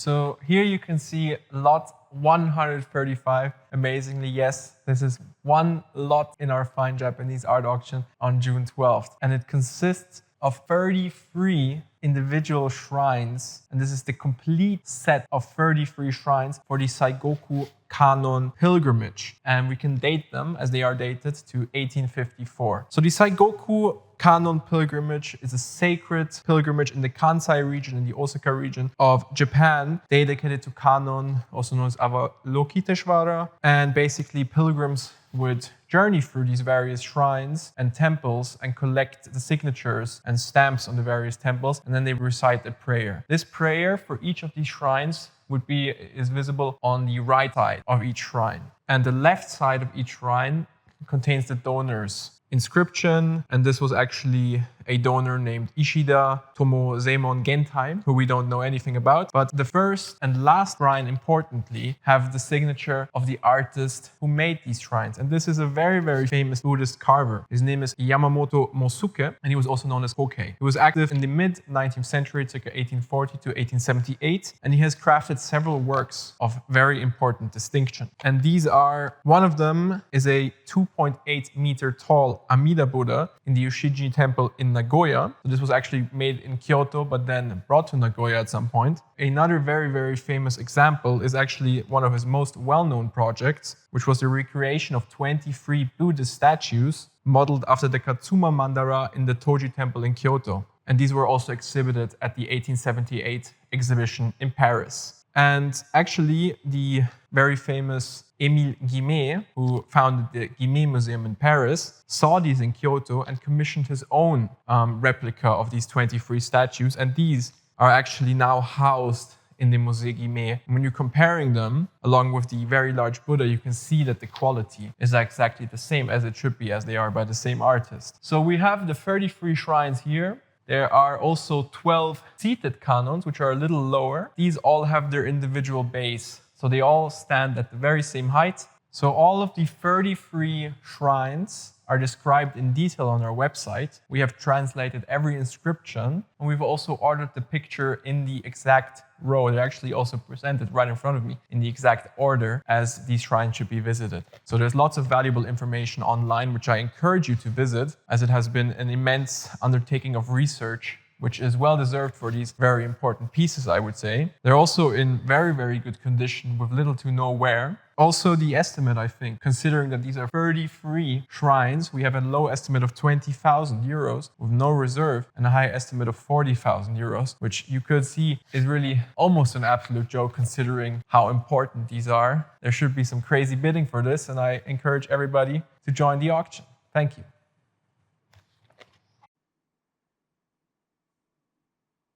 So here you can see lot 135. Amazingly, yes, this is one lot in our Fine Japanese Art Auction on June 12th. And it consists of 33 individual shrines. And this is the complete set of 33 shrines for the SAIGOKU KANNON pilgrimage. And we can date them as they are dated to 1854. So the SAIGOKU KANNON pilgrimage is a sacred pilgrimage in the Kansai region, in the Osaka region of Japan, dedicated to Kannon, also known as Avalokiteshvara. And basically pilgrims would journey through these various shrines and temples and collect the signatures and stamps on the various temples, and then they recite a prayer. This prayer for each of these shrines is visible on the right side of each shrine. And the left side of each shrine contains the donor's inscription, and this was actually a donor named Ishida Tomozemon Gentai, who we don't know anything about. But the first and last shrine, importantly, have the signature of the artist who made these shrines. And this is a very, very famous Buddhist carver. His name is YAMAMOTO MOSUKE, and he was also known as Koke. He was active in the mid-19th century, circa 1840 to 1878, and he has crafted several works of very important distinction. And these are, one of them is a 2.8 meter tall Amida Buddha in the Ushiji temple in Nagoya. So this was actually made in Kyoto, but then brought to Nagoya at some point. Another very, very famous example is actually one of his most well-known projects, which was the recreation of 23 Buddhist statues modeled after the Katsuma Mandara in the Toji temple in Kyoto. And these were also exhibited at the 1878 exhibition in Paris. And actually, the very famous Émile Guimet, who founded the Guimet Museum in Paris, saw these in Kyoto and commissioned his own replica of these 23 statues. And these are actually now housed in the Musée Guimet. When you're comparing them, along with the very large Buddha, you can see that the quality is exactly the same as it should be, as they are by the same artist. So we have the 33 shrines here. There are also 12 seated cannons, which are a little lower. These all have their individual base, so they all stand at the very same height. So all of the 33 shrines are described in detail on our website. We have translated every inscription, and we've also ordered the picture in the exact row. They're actually also presented right in front of me in the exact order as these shrines should be visited. So there's lots of valuable information online, which I encourage you to visit, as it has been an immense undertaking of research, which is well deserved for these very important pieces, I would say. They're also in very, very good condition with little to no wear. Also, the estimate, I think, considering that these are 33 shrines, we have a low estimate of 20,000 euros with no reserve and a high estimate of 40,000 euros, which you could see is really almost an absolute joke considering how important these are. There should be some crazy bidding for this, and I encourage everybody to join the auction. Thank you.